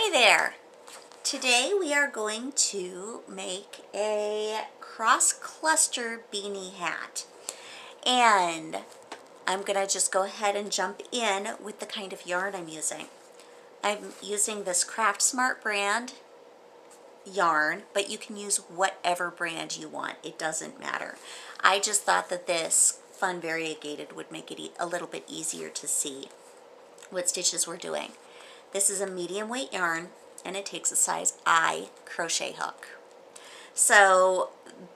Hi there. Today we are going to make a cross cluster beanie hat, and I'm gonna just go ahead and jump in with the kind of yarn I'm using. I'm using this Craft Smart brand yarn, but you can use whatever brand you want. It doesn't matter. I just thought that this Fun Variegated would make it a little bit easier to see what stitches we're doing. This is a medium weight yarn, and it takes a size I crochet hook. So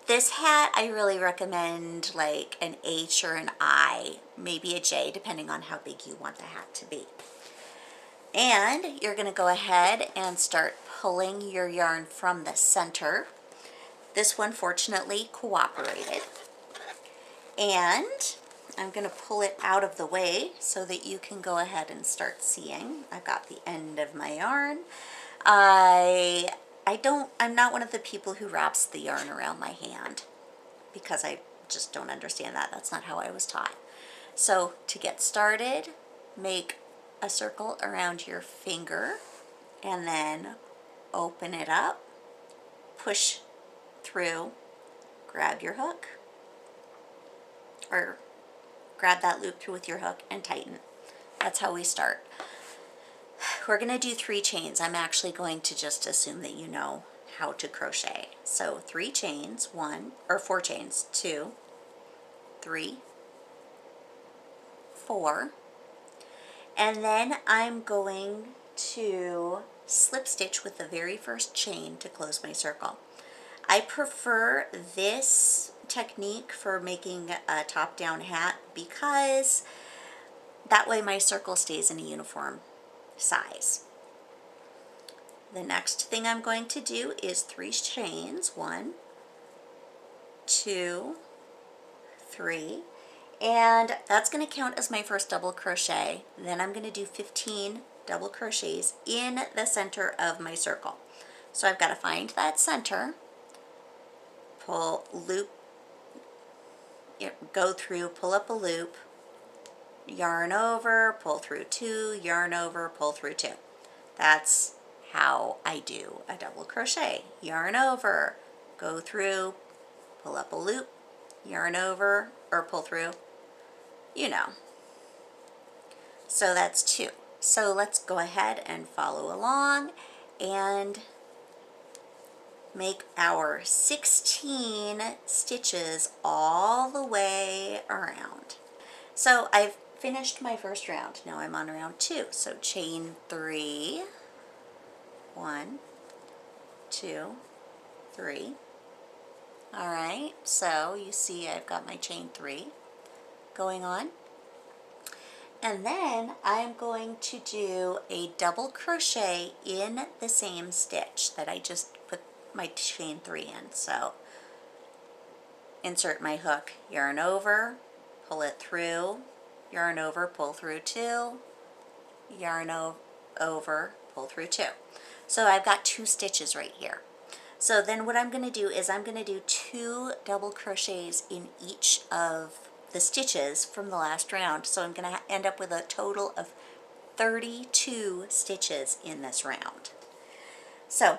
this hat, I really recommend like an H or an I, maybe a J, depending on how big you want the hat to be. And you're going to go ahead and start pulling your yarn from the center. This one fortunately cooperated. And I'm going to pull it out of the way so that you can go ahead and start seeing. I've got the end of my yarn. I'm not one of the people who wraps the yarn around my hand because I just don't understand that. That's not how I was taught. So to get started, make a circle around your finger and then open it up, push through, grab your hook, or grab that loop through with your hook and tighten. That's how we start. We're going to do 3 chains. I'm actually going to just assume that you know how to crochet. So 4 chains, 2, 3, 4, and then I'm going to slip stitch with the very first chain to close my circle. I prefer this technique for making a top-down hat because that way my circle stays in a uniform size. The next thing I'm going to do is 3 chains, 1, 2, 3, and that's going to count as my first double crochet. Then I'm going to do 15 double crochets in the center of my circle. So I've got to find that center, pull, loop, go through, pull up a loop, yarn over, pull through 2, yarn over, pull through 2. That's how I do a double crochet. Yarn over, go through, pull up a loop, yarn over, or pull through, you know. So that's 2. So let's go ahead and follow along and make our 16 stitches all the way around. So I've finished my first round. Now I'm on round 2. So chain 3, 1, 2, 3. All right, so you see I've got my chain 3 going on. And then I'm going to do a double crochet in the same stitch that I just put my chain 3 in. So insert my hook, yarn over, pull it through, yarn over, pull through 2, yarn over, pull through 2. So I've got 2 stitches right here. So then what I'm going to do is I'm going to do 2 double crochets in each of the stitches from the last round. So I'm going to end up with a total of 32 stitches in this round. So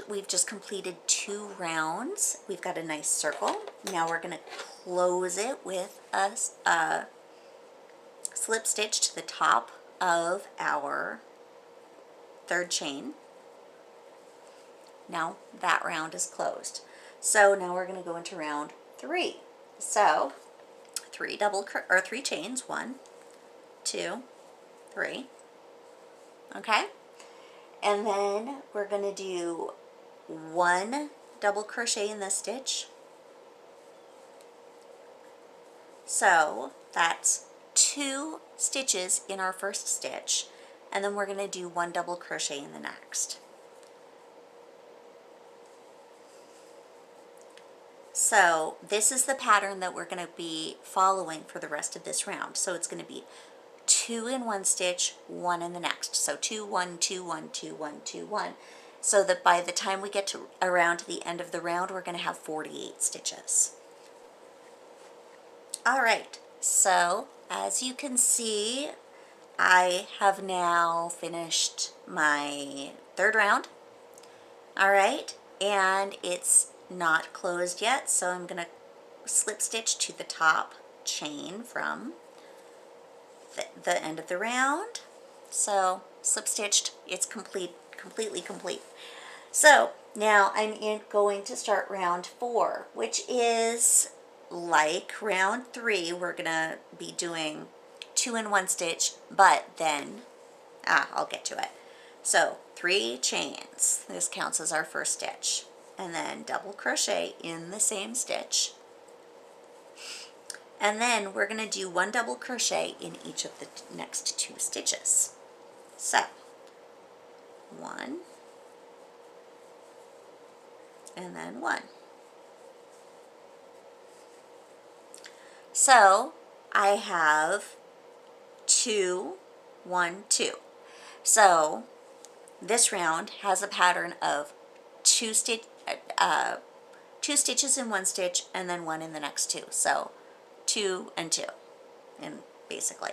we've just completed 2 rounds. We've got a nice circle. Now we're going to close it with a slip stitch to the top of our 3rd chain. Now that round is closed. So now we're going to go into round 3. So 3 chains, 1, 2, 3. Okay? And then we're going to do 1 double crochet in this stitch. So that's 2 stitches in our first stitch, and then we're going to do 1 double crochet in the next. So this is the pattern that we're going to be following for the rest of this round. So it's going to be 2 in one stitch, 1 in the next. So 2, 1, 2, 1, 2, 1, 2, 1. So that by the time we get to around the end of the round, we're going to have 48 stitches. All right, so as you can see, I have now finished my third round. All right, and it's not closed yet, so I'm going to slip stitch to the top chain from the end of the round. So slip stitched, it's completely complete. So now I'm going to start round 4, which is like round 3. We're gonna be doing 2 in 1 stitch, but then I'll get to it. So 3 chains, this counts as our first stitch, and then double crochet in the same stitch, and then we're going to do 1 double crochet in each of the next 2 stitches. So 1 and then 1. So I have 2, 1, 2. So this round has a pattern of 2 stitches in 1 stitch and then 1 in the next 2. So 2 and 2, and basically.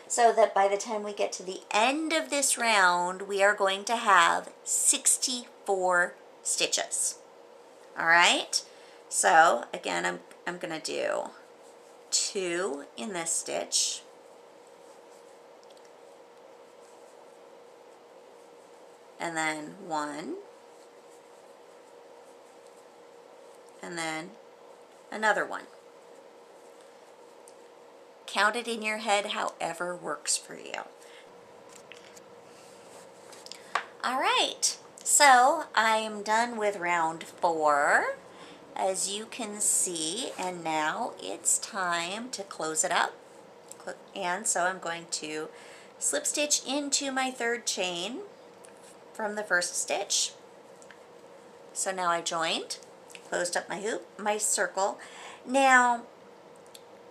So that by the time we get to the end of this round, we are going to have 64 stitches. All right. So again, I'm going to do 2 in this stitch, and then 1, and then another 1. Count it in your head however works for you. All right, so I'm done with round 4, as you can see, and now it's time to close it up. And so I'm going to slip stitch into my 3rd chain from the first stitch. So now I joined, closed up my hoop, my circle. Now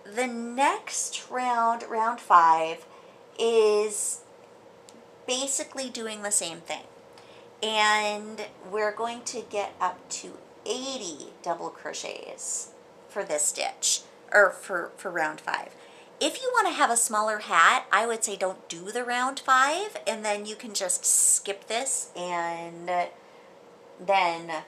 the next round, round 5, is basically doing the same thing, and we're going to get up to 80 double crochets for this stitch, or for round 5. If you want to have a smaller hat, I would say don't do the round 5, and then you can just skip this and then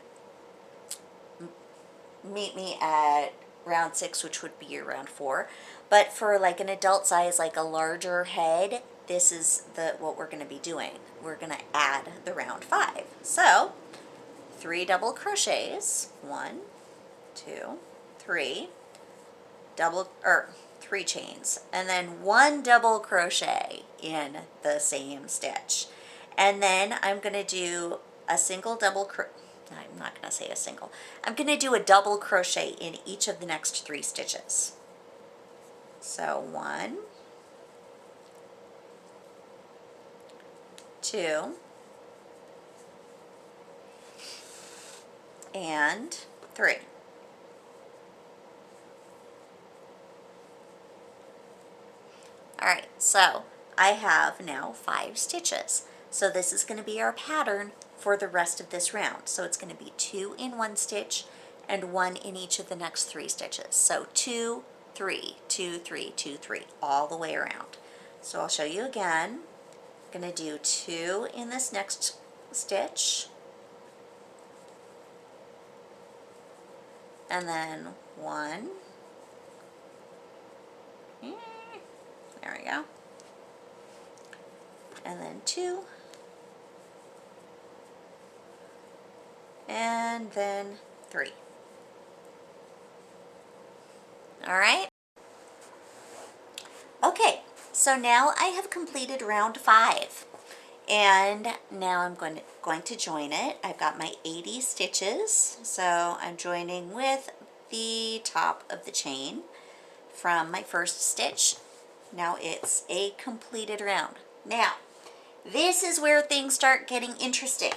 meet me at round 6, which would be your round 4. But for like an adult size, like a larger head, this is what we're going to be doing. We're going to add the round 5. So 3 double crochets, 1, 2, 3, 3 chains, and then 1 double crochet in the same stitch. And then I'm going to do a single double I'm not going to say a single. I'm going to do a double crochet in each of the next 3 stitches. So 1, 2, and 3. All right, so I have now 5 stitches. So this is going to be our pattern for the rest of this round. So it's going to be 2 in 1 stitch and 1 in each of the next 3 stitches. So 2, 3, 2, 3, 2, 3, all the way around. So I'll show you again. I'm going to do 2 in this next stitch, and then 1. There we go. And then 2. And then 3. All right. Okay, so now I have completed round 5. And now I'm going to join it. I've got my 80 stitches. So I'm joining with the top of the chain from my first stitch. Now it's a completed round. Now, this is where things start getting interesting.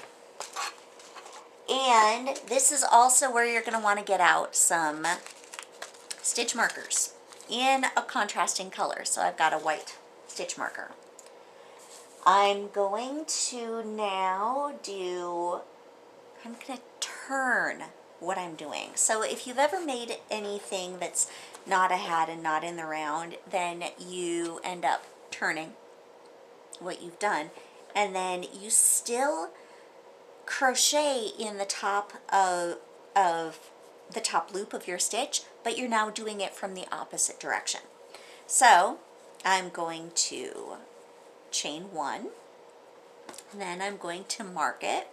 And this is also where you're going to want to get out some stitch markers in a contrasting color. So I've got a white stitch marker. I'm going to now I'm going to turn what I'm doing. So if you've ever made anything that's not a hat and not in the round, then you end up turning what you've done, and then you still crochet in the top of the top loop of your stitch, but you're now doing it from the opposite direction. So I'm going to chain 1, and then I'm going to mark it.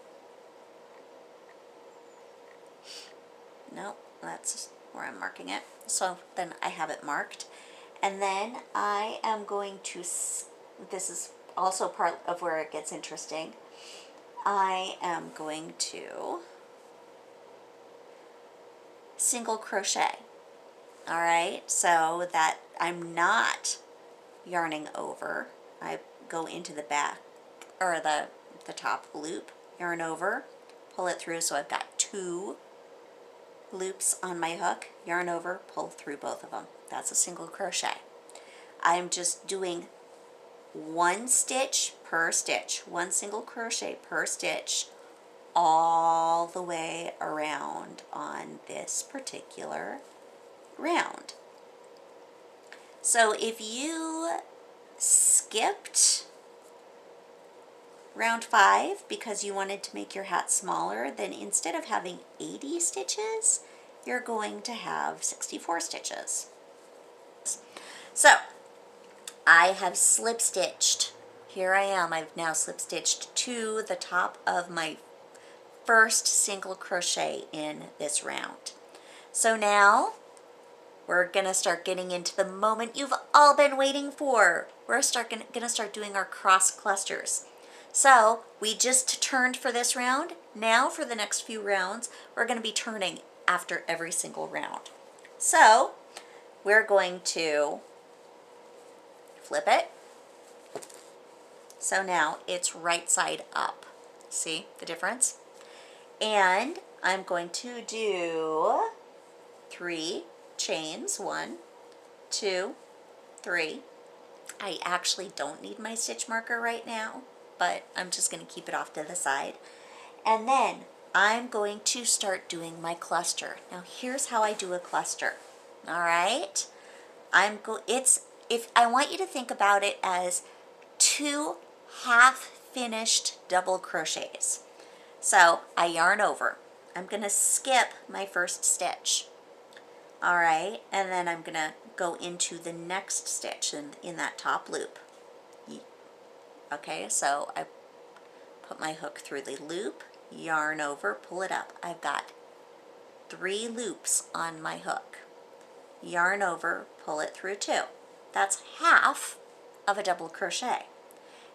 Nope, that's where I'm marking it. So then I have it marked. And then I am going to, this is also part of where it gets interesting, I am going to single crochet. All right, so that I'm not yarning over. I go into the back, or the top loop, yarn over, pull it through, so I've got 2 loops on my hook, yarn over, pull through both of them. That's a single crochet. I'm just doing 1 stitch per stitch, 1 single crochet per stitch, all the way around on this particular round. So if you skipped round 5 because you wanted to make your hat smaller, then instead of having 80 stitches, you're going to have 64 stitches. So I have slip stitched. Here I am. I've now slip stitched to the top of my first single crochet in this round. So now we're gonna start getting into the moment you've all been waiting for. We're gonna start doing our cross clusters. So we just turned for this round. Now for the next few rounds, we're gonna be turning after every single round. So we're going to flip it. So now it's right side up. See the difference? And I'm going to do 3 chains, 1, 2, 3. I actually don't need my stitch marker right now, but I'm just going to keep it off to the side. And then I'm going to start doing my cluster. Now here's how I do a cluster. All right? If I want you to think about it as 2 half-finished double crochets. So I yarn over. I'm going to skip my first stitch. All right, and then I'm going to go into the next stitch in that top loop. Okay, so I put my hook through the loop, yarn over, pull it up. I've got 3 loops on my hook. Yarn over, pull it through 2. That's half of a double crochet.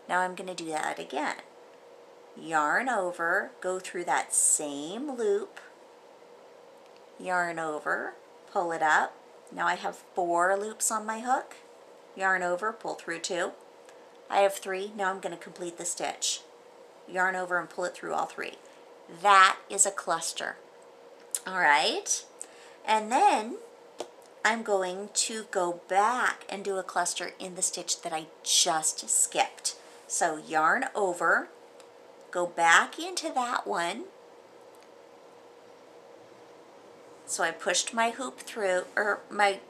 Now I'm going to do that again. Yarn over, go through that same loop, yarn over, pull it up. Now I have 4 loops on my hook, yarn over, pull through 2. I have 3, now I'm going to complete the stitch. Yarn over and pull it through all 3. That is a cluster. All right, and then I'm going to go back and do a cluster in the stitch that I just skipped. So yarn over, go back into that one. So I pushed my hoop through, or my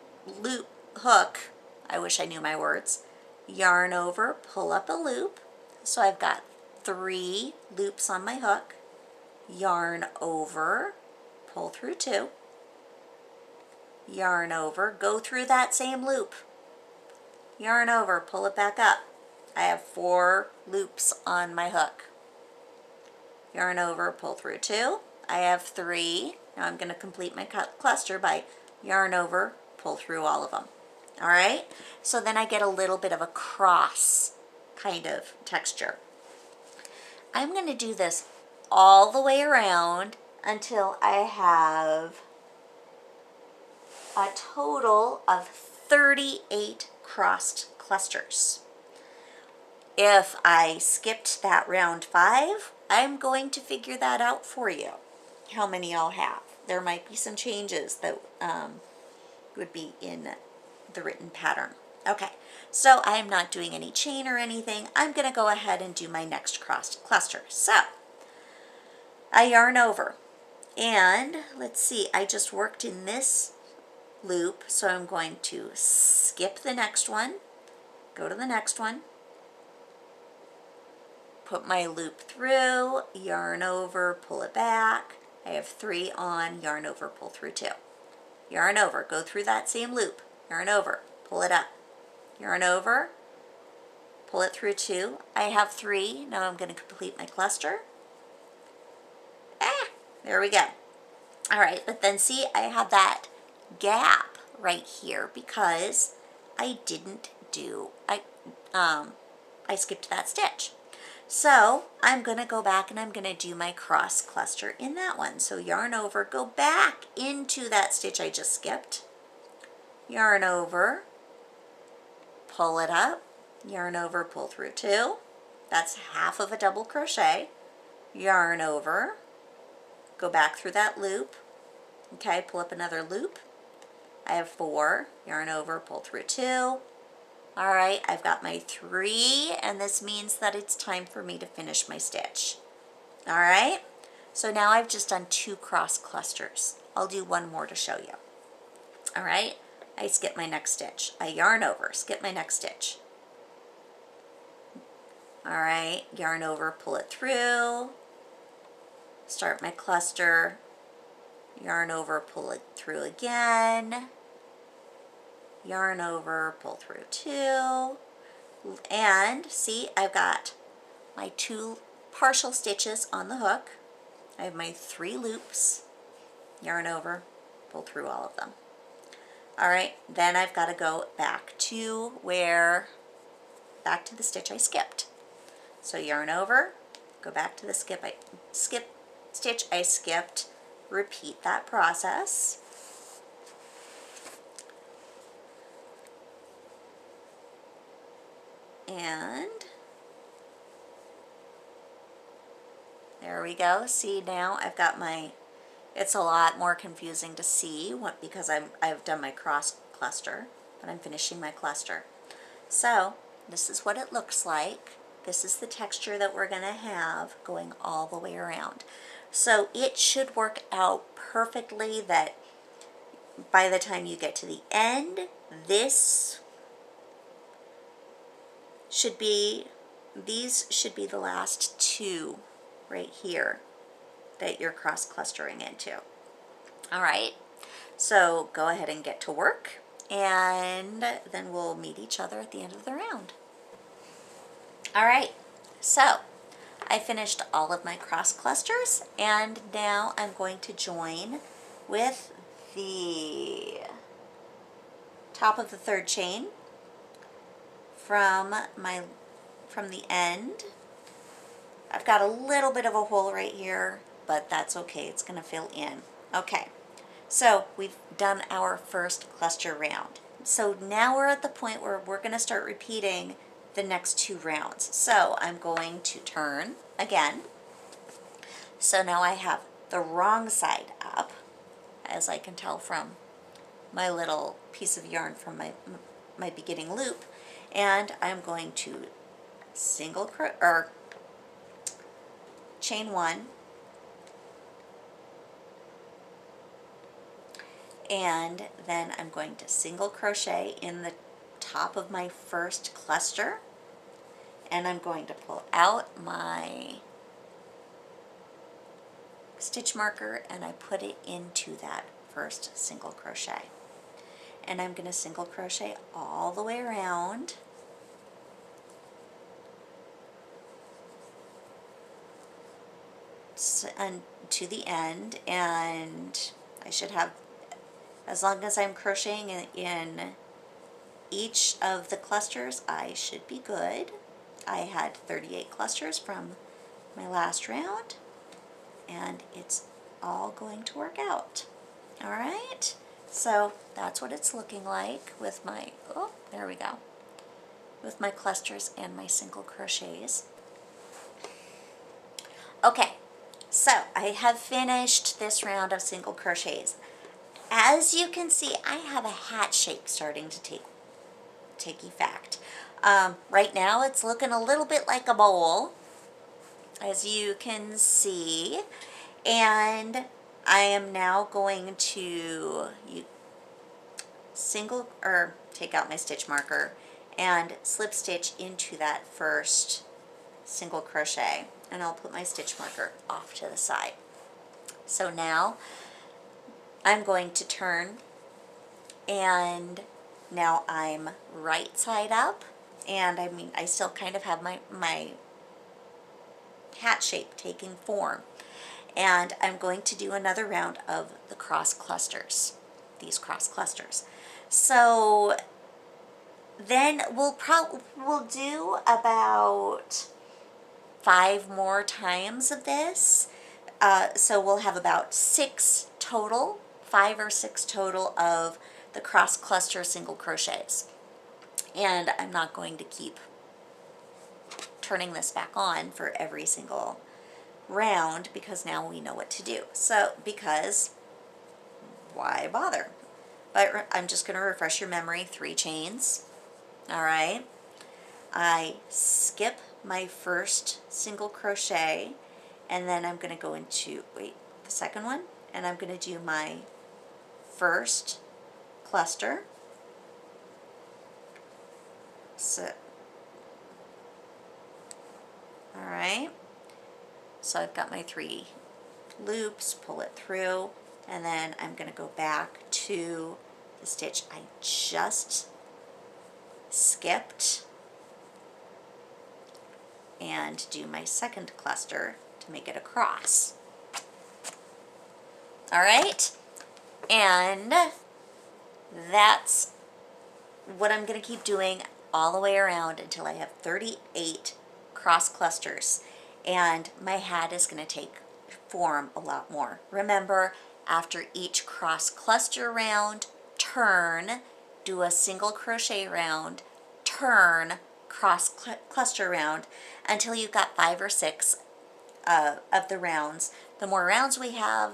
loop hook, I wish I knew my words, yarn over, pull up a loop. So I've got 3 loops on my hook, yarn over, pull through 2, yarn over, go through that same loop, yarn over, pull it back up. I have 4 loops on my hook. Yarn over, pull through 2. I have 3. Now I'm going to complete my cluster by yarn over, pull through all of them. All right, so then I get a little bit of a cross kind of texture. I'm going to do this all the way around until I have a total of 38 crossed clusters. If I skipped that round 5, I'm going to figure that out for you, how many I'll have. There might be some changes that would be in the written pattern. Okay, so I'm not doing any chain or anything. I'm going to go ahead and do my next crossed cluster. So I yarn over, and let's see, I just worked in this loop, so I'm going to skip the next one, go to the next one, put my loop through, yarn over, pull it back. I have 3 on, yarn over, pull through 2. Yarn over, go through that same loop, yarn over, pull it up, yarn over, pull it through 2. I have 3. Now I'm going to complete my cluster. There we go. All right, but then see, I have that gap right here because I didn't do, I skipped that stitch. So I'm going to go back and I'm going to do my cross cluster in that one. So yarn over, go back into that stitch I just skipped, yarn over, pull it up, yarn over, pull through 2. That's half of a double crochet, yarn over, go back through that loop, okay, pull up another loop. I have 4, yarn over, pull through 2. All right, I've got my 3, and this means that it's time for me to finish my stitch. All right, so now I've just done 2 cross clusters. I'll do one more to show you. All right, I skip my next stitch. I yarn over, skip my next stitch. All right, yarn over, pull it through, start my cluster, yarn over, pull it through again, yarn over, pull through 2, and see, I've got my 2 partial stitches on the hook. I have my 3 loops, yarn over, pull through all of them. All right, then I've got to go back to back to the stitch I skipped. So yarn over, go back to the stitch I skipped, repeat that process. And there we go. See, now I've got my, it's a lot more confusing to see because I've done my cross cluster, but I'm finishing my cluster. So this is what it looks like. This is the texture that we're going to have going all the way around. So it should work out perfectly that by the time you get to the end, these should be the last 2 right here that you're cross clustering into. All right, so go ahead and get to work, and then we'll meet each other at the end of the round. All right, so I finished all of my cross clusters, and now I'm going to join with the top of the 3rd chain from the end. I've got a little bit of a hole right here, but that's okay, it's going to fill in. Okay, so we've done our first cluster round. So now we're at the point where we're going to start repeating the next 2 rounds. So I'm going to turn again. So now I have the wrong side up, as I can tell from my little piece of yarn from my beginning loop, and I'm going to chain 1, and then I'm going to single crochet in the top of my first cluster, and I'm going to pull out my stitch marker and I put it into that first single crochet, and I'm going to single crochet all the way around and to the end, and I should have, as long as I'm crocheting in each of the clusters, I should be good. I had 38 clusters from my last round, and it's all going to work out. All right, so that's what it's looking like with my, oh, there we go, with my clusters and my single crochets. Okay, so I have finished this round of single crochets. As you can see, I have a hat shape starting to take effect. Right now it's looking a little bit like a bowl, as you can see, and I am now going to take out my stitch marker and slip stitch into that first single crochet, and I'll put my stitch marker off to the side. So now I'm going to turn, and now I'm right side up, and I mean I still kind of have my hat shape taking form, and I'm going to do another round of the cross clusters, these cross clusters. So then we'll do about 5 more times of this. So we'll have about 6 total, 5 or 6 total of the cross cluster single crochets. And I'm not going to keep turning this back on for every single round because now we know what to do. So, because why bother? But I'm just going to refresh your memory. 3 chains. All right. I skip my first single crochet, and then I'm going to go into, the second one, and I'm going to do my first cluster. So, all right. So I've got my 3 loops, pull it through, and then I'm going to go back to the stitch I just skipped and do my second cluster to make it a cross. All right, and that's what I'm going to keep doing all the way around until I have 38 cross clusters, and my hat is going to take form a lot more. Remember, after each cross cluster round, turn, do a single crochet round, turn, cross cluster round until you've got 5 or 6 of the rounds. The more rounds we have,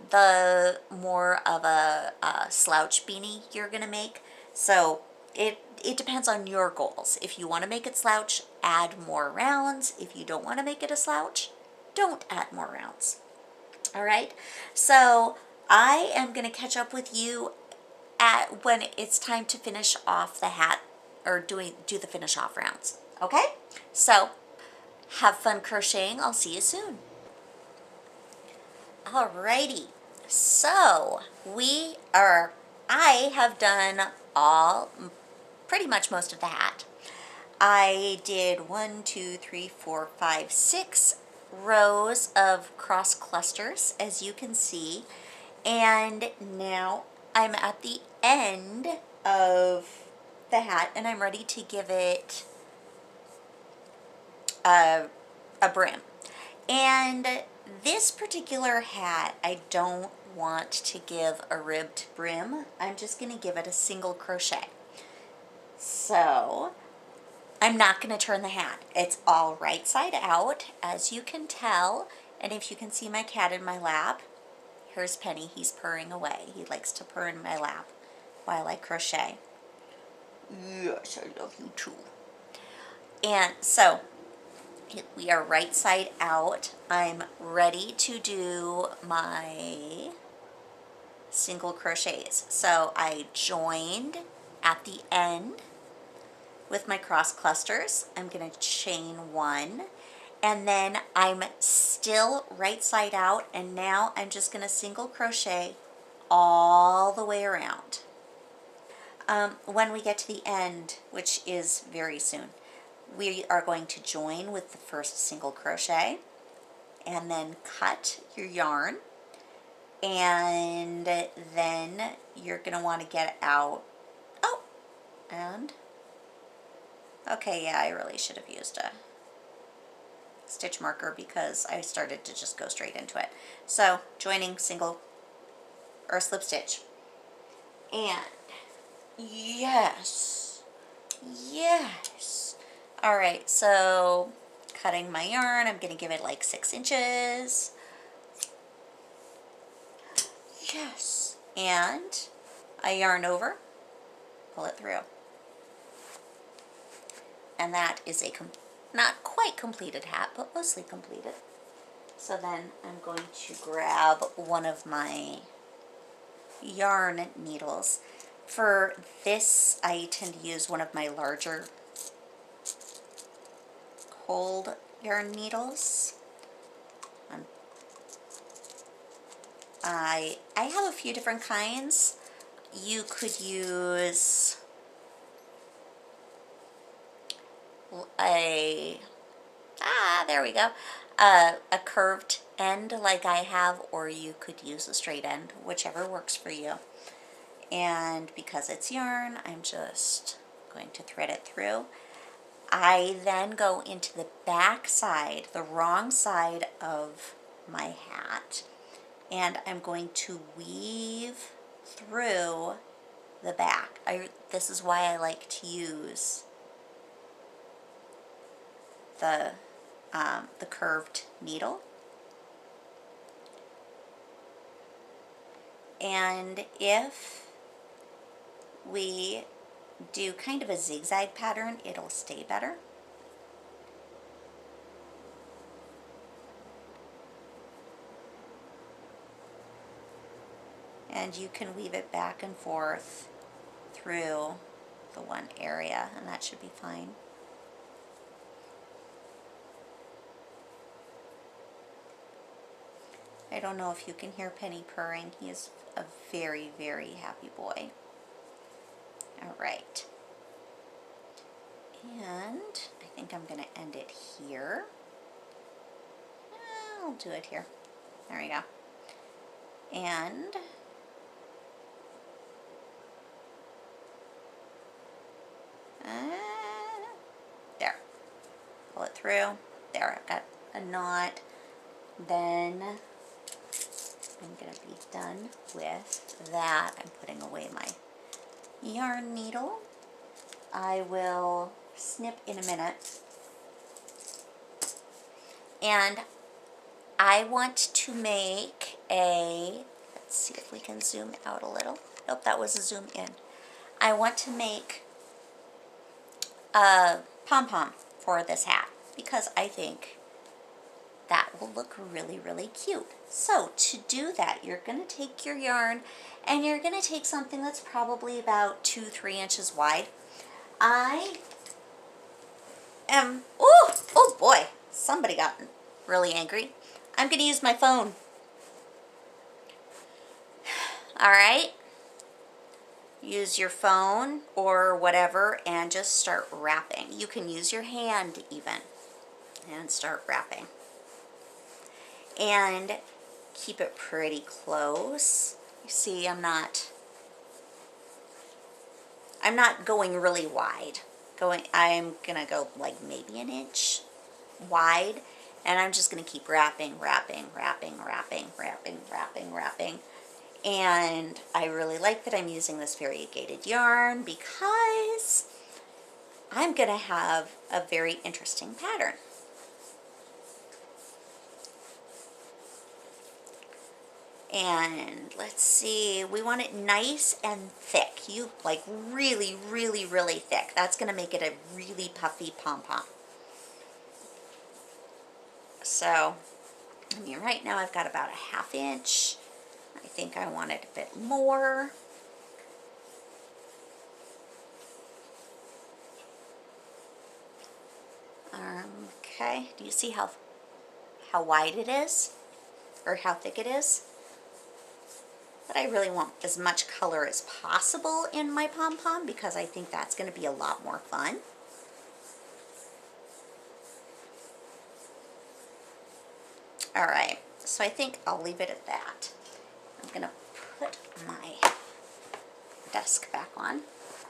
the more of a slouch beanie you're going to make. So it depends on your goals. If you want to make it slouch, add more rounds. If you don't want to make it a slouch, don't add more rounds. All right, so I am going to catch up with you at when it's time to finish off the hat, or do the finish off rounds. Okay, so have fun crocheting. I'll see you soon. Alrighty, so I have done pretty much most of the hat. I did 1, 2, 3, 4, 5, 6 rows of cross clusters, as you can see, and now I'm at the end of the hat, and I'm ready to give it a brim. And this particular hat, I don't want to give a ribbed brim. I'm just going to give it a single crochet. So I'm not going to turn the hat. It's all right side out, as you can tell. And if you can see my cat in my lap, here's Penny. He's purring away. He likes to purr in my lap while I crochet. Yes, I love you too. And so we are right side out. I'm ready to do my single crochets. So I joined at the end with my cross clusters. I'm going to chain 1, and then I'm still right side out, and now I'm just going to single crochet all the way around. When we get to the end, which is very soon, we are going to join with the first single crochet, and then cut your yarn, and then you're going to want to get out, okay, yeah, I really should have used a stitch marker because I started to just go straight into it. So joining single or slip stitch, and yes, all right, so cutting my yarn, I'm going to give it like 6 inches, yes, and I yarn over, pull it through. And that is a not quite completed hat, but mostly completed. So then I'm going to grab one of my yarn needles. For this, I tend to use one of my larger cold yarn needles. I have a few different kinds. You could use there we go, a curved end like I have, or you could use a straight end, whichever works for you. And because it's yarn, I'm just going to thread it through. I then go into the back side, the wrong side of my hat, and I'm going to weave through the back. This is why I like to use the curved needle. And if we do kind of a zigzag pattern, it'll stay better. And you can weave it back and forth through the one area, and that should be fine. I don't know if you can hear Penny purring. He is a very, very happy boy. All right. And I think I'm going to end it here. I'll do it here. There we go. And there. Pull it through. There, I've got a knot. Then I'm going to be done with that. I'm putting away my yarn needle. I will snip in a minute. And I want to make a, let's see if we can zoom out a little. Nope, that was a zoom in. I want to make a pom-pom for this hat because I think that will look really, really cute. So to do that, you're going to take your yarn and you're going to take something that's probably about 2-3 inches wide. I am, oh boy, somebody got really angry. I'm going to use my phone. All right. Use your phone or whatever and just start wrapping. You can use your hand even and start wrapping. And keep it pretty close. You see, I'm not going really wide. I'm gonna go like maybe an inch wide, and I'm just gonna keep wrapping. And I really like that I'm using this variegated yarn because I'm gonna have a very interesting pattern. And let's see, we want it nice and thick. You like really, really, really thick. That's going to make it a really puffy pom-pom. So, I mean, right now I've got about a 1/2 inch. I think I want it a bit more. Okay, do you see how wide it is? Or how thick it is? But I really want as much color as possible in my pom-pom because I think that's going to be a lot more fun. All right, so I think I'll leave it at that. I'm going to put my desk back on.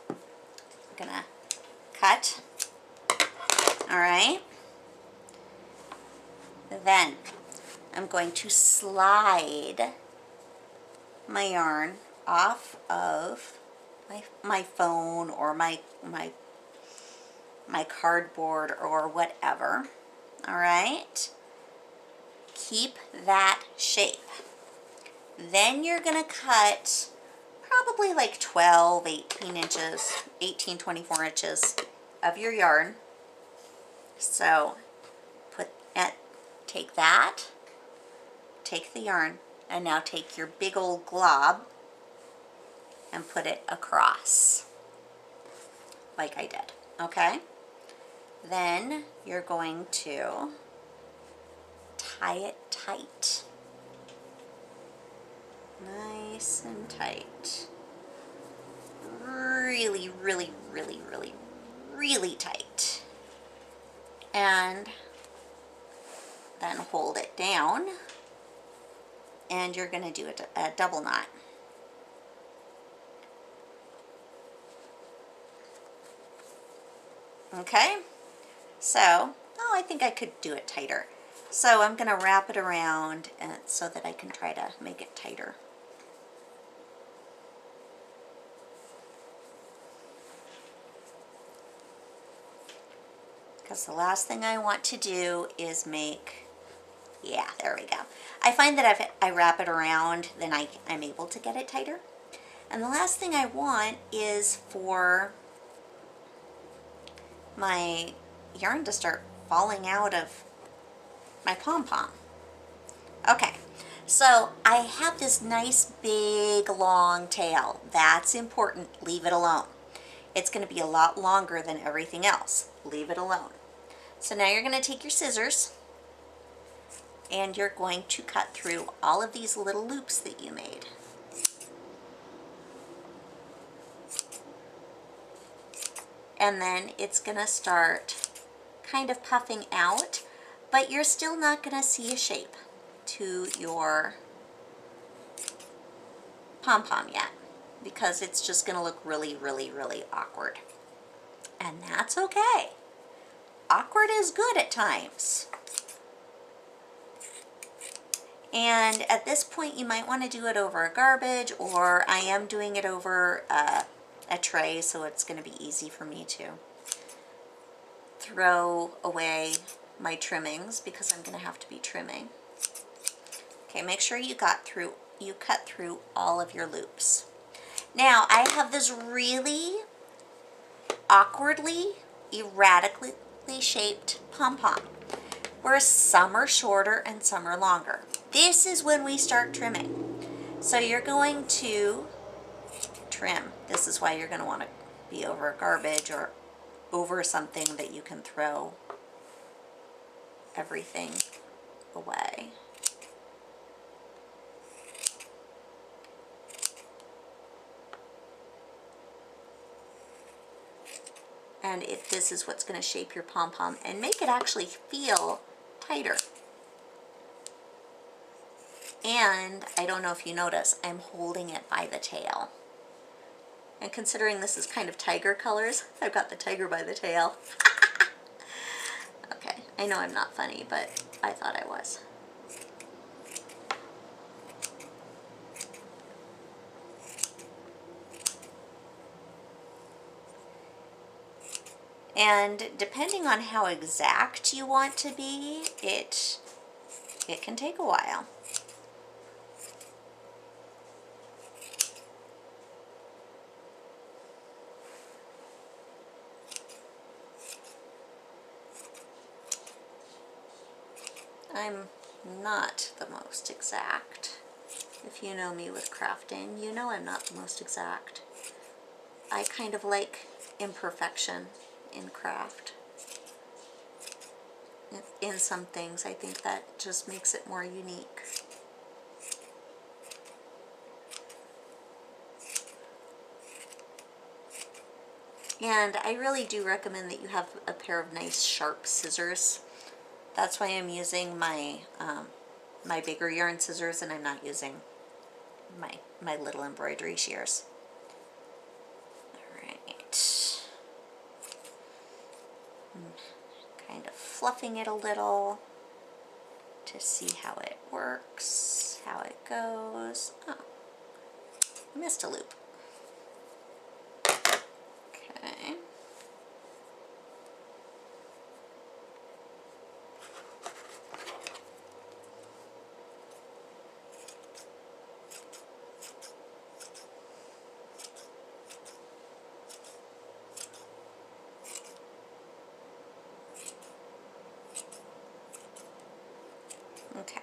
I'm going to cut. All right. Then I'm going to slide my yarn off of my phone or my cardboard or whatever. All right. Keep that shape. Then you're going to cut probably like 12, 18 inches, 18, 24 inches of your yarn. So take that, take the yarn, and now take your big old glob and put it across like I did, okay? Then you're going to tie it tight. Nice and tight. Really, really, really, really, really tight. And then hold it down, and you're going to do a double knot. Okay, so, oh, I think I could do it tighter. So I'm going to wrap it around so that I can try to make it tighter. Because the last thing I want to do is make, yeah, there we go. I find that if I wrap it around, then I'm able to get it tighter. And the last thing I want is for my yarn to start falling out of my pom-pom. Okay, so I have this nice big long tail. That's important. Leave it alone. It's going to be a lot longer than everything else. Leave it alone. So now you're going to take your scissors and you're going to cut through all of these little loops that you made. And then it's going to start kind of puffing out, but you're still not going to see a shape to your pom-pom yet, because it's just going to look really, really, really awkward. And that's okay. Awkward is good at times. And at this point you might want to do it over a garbage, or I am doing it over a tray, so it's going to be easy for me to throw away my trimmings, because I'm going to have to be trimming. Okay, make sure you cut through all of your loops. Now I have this really awkwardly, erratically shaped pom-pom, where some are shorter and some are longer. This is when we start trimming. So you're going to trim. This is why you're going to want to be over garbage or over something that you can throw everything away. And this is what's going to shape your pom-pom and make it actually feel tighter. And I don't know if you notice, I'm holding it by the tail. And considering this is kind of tiger colors, I've got the tiger by the tail. Okay, I know I'm not funny, but I thought I was. And depending on how exact you want to be, it can take a while. I'm not the most exact. If you know me with crafting, you know I'm not the most exact. I kind of like imperfection in craft. In some things, I think that just makes it more unique. And I really do recommend that you have a pair of nice sharp scissors. That's why I'm using my my bigger yarn scissors, and I'm not using my little embroidery shears. Alright. Kind of fluffing it a little to see how it works, how it goes. Oh, I missed a loop. Okay. Okay.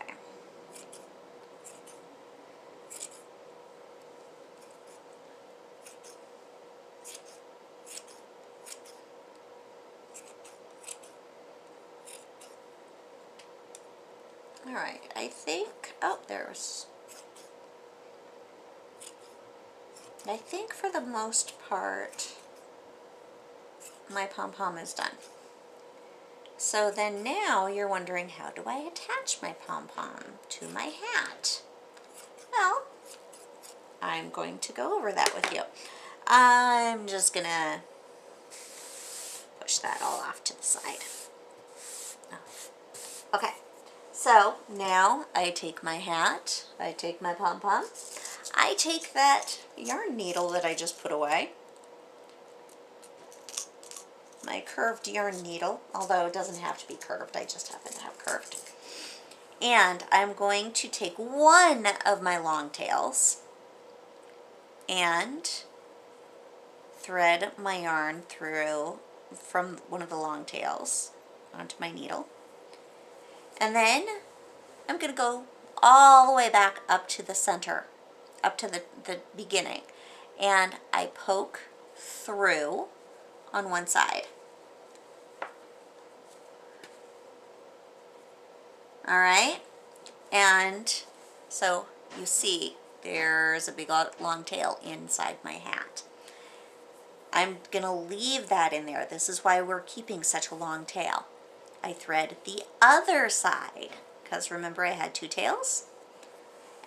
All right, I think, oh, I think for the most part, my pom-pom is done. So then now you're wondering, how do I attach my pom-pom to my hat? Well, I'm going to go over that with you. I'm just gonna push that all off to the side. Okay, so now I take my hat, I take my pom-pom, I take that yarn needle that I just put away, my curved yarn needle, although it doesn't have to be curved, I just happen to have curved. And I'm going to take one of my long tails and thread my yarn through from one of the long tails onto my needle. And then I'm going to go all the way back up to the center, up to the beginning. And I poke through on one side. All right? And so you see there's a big long tail inside my hat. I'm going to leave that in there. This is why we're keeping such a long tail. I thread the other side, because remember I had two tails.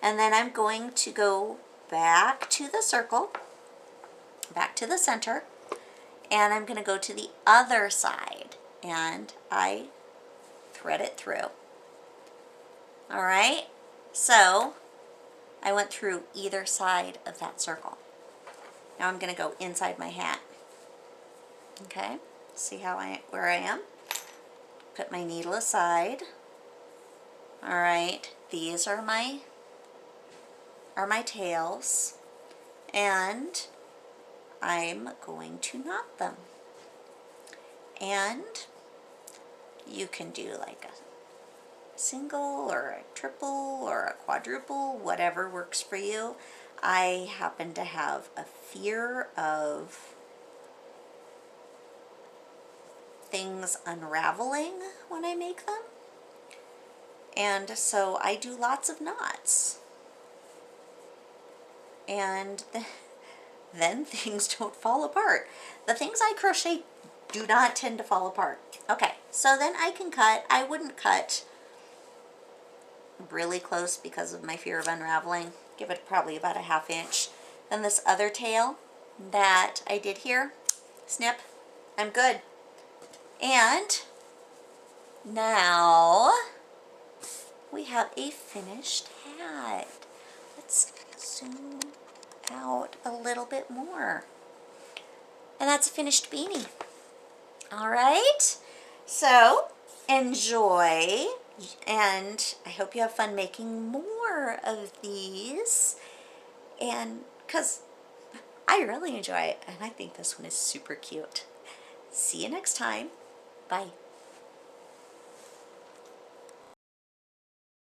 And then I'm going to go back to the circle, back to the center, and I'm going to go to the other side, and I thread it through. All right, so I went through either side of that circle. Now I'm going to go inside my hat. Okay, see where I am? Put my needle aside. All right, these are my tails, and I'm going to knot them. And you can do like a single or a triple or a quadruple, whatever works for you. I happen to have a fear of things unraveling when I make them, and so I do lots of knots, and then things don't fall apart. The things I crochet do not tend to fall apart. Okay, so then I can cut. I wouldn't cut really close because of my fear of unraveling. Give it probably about a 1/2 inch. Then this other tail that I did here, snip, I'm good. And now we have a finished hat. Let's zoom out a little bit more. And that's a finished beanie. All right, so enjoy, and I hope you have fun making more of these, and because I really enjoy it, and I think this one is super cute. See you next time. Bye.